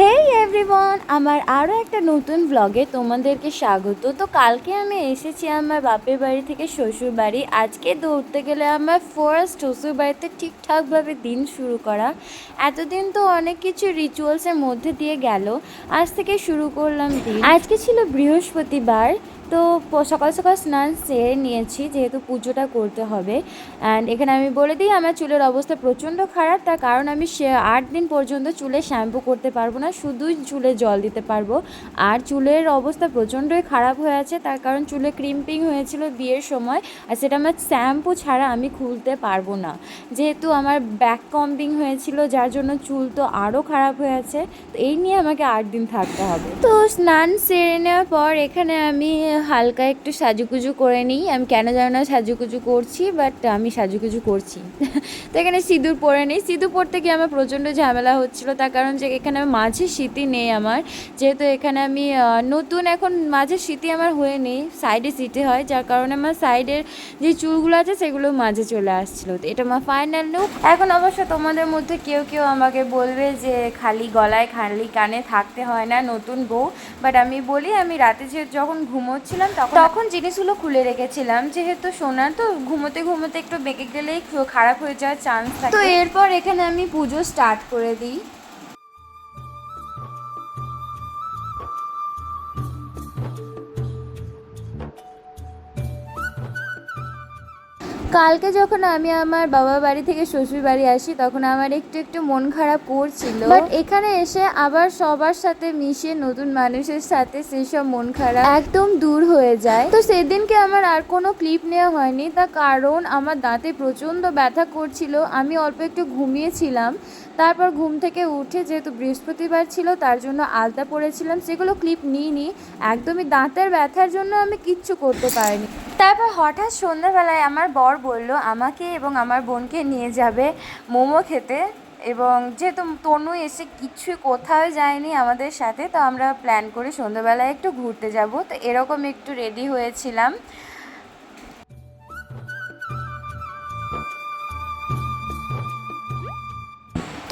হেই everyone, আমার আরও একটা নতুন ব্লগে তোমাদেরকে স্বাগত। তো কালকে আমি এসেছি আমার বাপের বাড়ি থেকে শ্বশুর বাড়ি। আজকে দৌড়তে গেলে আমার ফার্স্ট শ্বশুর বাড়িতে ঠিকঠাকভাবে দিন শুরু করা। এতদিন তো অনেক কিছু রিচুয়ালসের মধ্যে দিয়ে গেল, আজ থেকে শুরু করলাম দিন। আজকে ছিল বৃহস্পতিবার, তো সকাল সকাল স্নান সেরে নিয়েছি যেহেতু পুজোটা করতে হবে। অ্যান্ড এখানে আমি বলে দিই আমার চুলের অবস্থা প্রচণ্ড খারাপ, তার কারণ আমি 8 দিন পর্যন্ত চুলে শ্যাম্পু করতে পারবো না, শুধুই চুলে জল দিতে পারবো। আর চুলের অবস্থা প্রচণ্ডই খারাপ হয়ে আছে, তার কারণ চুলে ক্রিম্পিং হয়েছিল বিয়ের সময়, আর সেটা আমার শ্যাম্পু ছাড়া আমি খুলতে পারবো না। যেহেতু আমার ব্যাক কম্বিং হয়েছিল, যার জন্য চুল তো আরও খারাপ হয়ে আছে। তো এই নিয়ে আমাকে 8 দিন থাকতে হবে। তো স্নান সেরে নেওয়ার পর এখানে আমি হালকা একটু সাজুগুজু করে নিই। আমি কেন জানি না সাজুগুজু করছি, বাট আমি সাজুগুজু করছি। তো এখানে সিঁদুর পরে নিই। সিঁদুর পরতে গিয়ে আমার প্রচণ্ড ঝামেলা হচ্ছিলো, তার কারণ যে এখানে মাঝে স্মৃতি নেই আমার, যেহেতু এখানে আমি নতুন, এখন মাঝে স্মৃতি আমার হয়ে নেই, সাইডে স্মৃতি হয়, যার কারণে আমার সাইডের যে চুলগুলো আছে সেগুলো মাঝে চলে আসছিলো। তো এটা আমার ফাইনাল লুক। এখন অবশ্য তোমাদের মধ্যে কেউ কেউ আমাকে বলবে যে খালি গলায় খালি কানে থাকতে হয় না নতুন বউ, বাট আমি বলি আমি রাতে যখন ঘুমোচ্ছিলাম তখন জিনিসগুলো খুলে রেখেছিলাম, যেহেতু সোনা তো ঘুমোতে ঘুমোতে একটু বেঁকে গেলেই খারাপ হয়ে যাওয়ার চান্স থাকে। তো এরপর এখানে আমি পুজো স্টার্ট করে দিই। কালকে যখন আমি আমার বাবার বাড়ি থেকে শ্বশুর বাড়ি আসি তখন আমার একটু একটু মন খারাপ করছিল, বাট এখানে এসে আবার সবার সাথে মিশে নতুন মানুষের সাথে সেসব মন খারাপ একদম দূর হয়ে যায়। তো সেদিনকে আমার আর কোনো ক্লিপ নেওয়া হয়নি, তার কারণ আমার দাঁতে প্রচণ্ড ব্যথা করছিল, আমি অল্প একটু ঘুমিয়েছিলাম। তারপর ঘুম থেকে উঠে যেহেতু বৃহস্পতিবার ছিল তার জন্য আলতা পরেছিলাম, সেগুলো ক্লিপ নিইনি, একদমই দাঁতের ব্যথার জন্য আমি কিচ্ছু করতে পারিনি। তারপর হঠাৎ সন্ধ্যাবেলায় আমার বর বলল আমাকে এবং আমার বোনকে নিয়ে যাবে মোমো খেতে, এবং যেহেতু তনু এসে কিছুই কোথাও যায়নি আমাদের সাথে, তো আমরা প্ল্যান করি সন্ধ্যাবেলায় একটু ঘুরতে যাব। তো এরকম একটু রেডি হয়েছিলাম।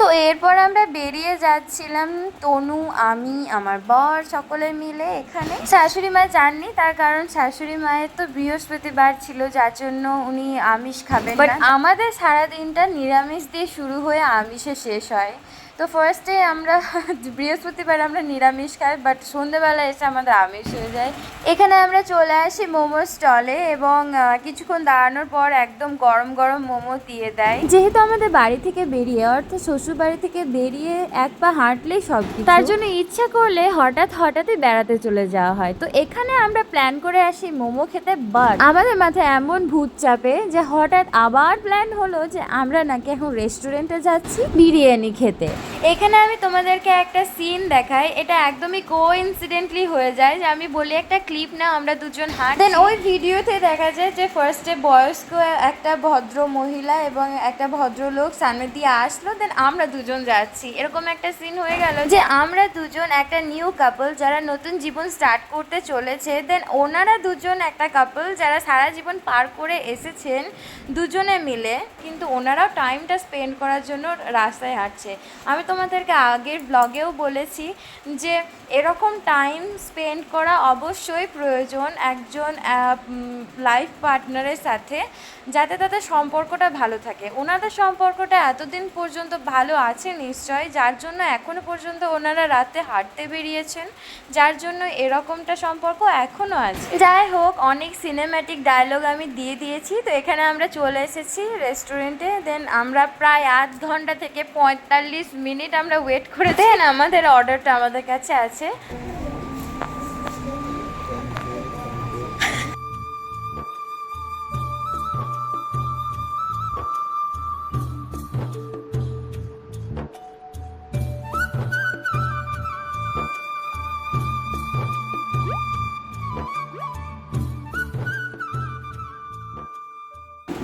তো এরপর আমরা বেরিয়ে যাচ্ছিলাম, তনু, আমি, আমার বর সকলে মিলে। এখানে শাশুড়ি মা যাননি, তার কারণ শাশুড়ি মায়ের তো বৃহস্পতিবার ছিল, যার জন্য উনি আমিষ খাবেন না। বাট আমাদের সারাদিনটা নিরামিষ দিয়ে শুরু হয়ে আমিষে শেষ হয়। তো ফার্স্টে আমরা বৃহস্পতিবার আমরা নিরামিষ খাই, বাট সন্ধ্যেবেলা এসে আমাদের আমিষ হয়ে যায়। এখানে আমরা চলে আসি মোমোর স্টলে, এবং কিছুক্ষণ দাঁড়ানোর পর একদম গরম গরম মোমো দিয়ে দেয়। যেহেতু আমাদের বাড়ি থেকে বেরিয়ে, অর্থাৎ শ্বশুর বাড়ি থেকে বেরিয়ে এক পা হাঁটলেই সব কিছু, তার জন্য ইচ্ছা করলে হঠাৎই বেড়াতে চলে যাওয়া হয়। তো এখানে আমরা প্ল্যান করে আসি মোমো খেতে, বাট আমাদের মাথায় এমন ভূত চাপে যে হঠাৎ আবার প্ল্যান হলো যে আমরা নাকি এখন রেস্টুরেন্টে যাচ্ছি বিরিয়ানি খেতে। এখানে আমি তোমাদেরকে একটা সিন দেখাই, এটা একদমই কোইন্সিডেন্টলি হয়ে যায়, যে আমি বলি একটা ক্লিপ না আমরা দুজন হাঁট, দেন ওই ভিডিওতে দেখা যায় যে ফার্স্টে বয়স্ক একটা ভদ্র মহিলা এবং একটা ভদ্রলোক সামনে দিয়ে আসলো, দেন আমরা দুজন যাচ্ছি, এরকম একটা সিন হয়ে গেল যে আমরা দুজন একটা নিউ কাপল যারা নতুন জীবন স্টার্ট করতে চলেছে, দেন ওনারা দুজন একটা কাপল যারা সারা জীবন পার করে এসেছেন দুজনে মিলে, কিন্তু ওনারাও টাইমটা স্পেন্ড করার জন্য রাস্তায় হাঁটছে। আমি তোমাদেরকে আগের ব্লগেও বলেছি যে এরকম টাইম স্পেন্ড করা অবশ্যই প্রয়োজন একজন লাইফ পার্টনারের সাথে, যাতে তাদের সম্পর্কটা ভালো থাকে। ওনাদের সম্পর্কটা এতদিন পর্যন্ত ভালো আছে নিশ্চয়, যার জন্য এখনও পর্যন্ত ওনারা রাতে হাঁটতে বেরিয়েছেন, যার জন্য এরকমটা সম্পর্ক এখনও আছে। যাই হোক, অনেক সিনেম্যাটিক ডায়লগ আমি দিয়ে দিয়েছি। তো এখানে আমরা চলে এসেছি রেস্টুরেন্টে, দেন আমরা প্রায় 8 ঘন্টা থেকে 45 মিনিট আমরা ওয়েট করে, দেন আমাদের অর্ডারটা আমাদের কাছে আছে।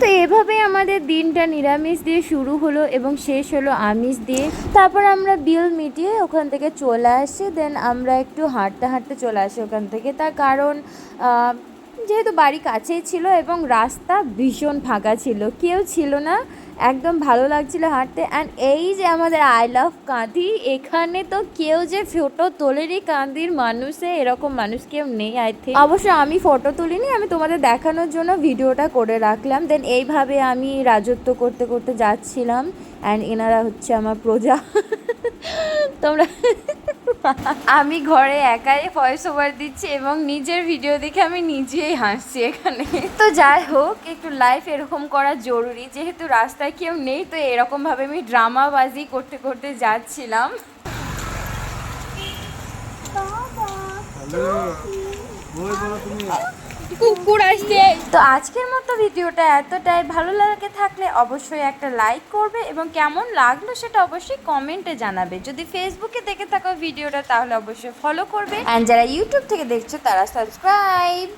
তো এভাবেই আমাদের দিনটা নিরামিষ দিয়ে শুরু হলো এবং শেষ হলো আমিষ দিয়ে। তারপর আমরা বিল মিটিয়ে ওখান থেকে চলে আসি, দেন আমরা একটু হাঁটতে হাঁটতে চলে আসি ওখান থেকে, তার কারণ যেহেতু বাড়ি কাছেই ছিল এবং রাস্তা ভীষণ ফাঁকা ছিল, কেউ ছিল না, একদম ভালো লাগছিল হাঁটতে। অ্যান্ড এই যে আমাদের আই লাভ কাঁদি, এখানে তো কেউ যে ফটো তোলেনি কাঁদির মানুষে, এরকম মানুষ কেউ নেই আই থিঙ্ক। অবশ্য আমি ফটো তুলিনি, আমি তোমাদের দেখানোর জন্য ভিডিওটা করে রাখলাম। দেন এইভাবে আমি রাজত্ব করতে করতে যাচ্ছিলাম। অ্যান্ড এনারা হচ্ছে আমার প্রজা। তোমরা আমি ঘরে একাই ভয়েস ওভার দিচ্ছি এবং নিজের ভিডিও দেখে আমি নিজেই হাসছি এখানে। তো যাই হোক, একটু লাইফ এরকম করা জরুরি, যেহেতু রাস্তায় কেউ নেই, তো এরকমভাবে আমি ড্রামাবাজি করতে করতে যাচ্ছিলাম। কুকুর আসছে। তো আজকের মতো ভিডিওটা এতটাই, ভালো লাগে থাকলে অবশ্যই একটা লাইক করবে এবং কেমন লাগলো সেটা অবশ্যই কমেন্টে জানাবে। যদি ফেসবুকে দেখে থাকো ভিডিওটা তাহলে অবশ্যই ফলো করবে, অ্যান্ড যারা ইউটিউব থেকে দেখছো তারা সাবস্ক্রাইব।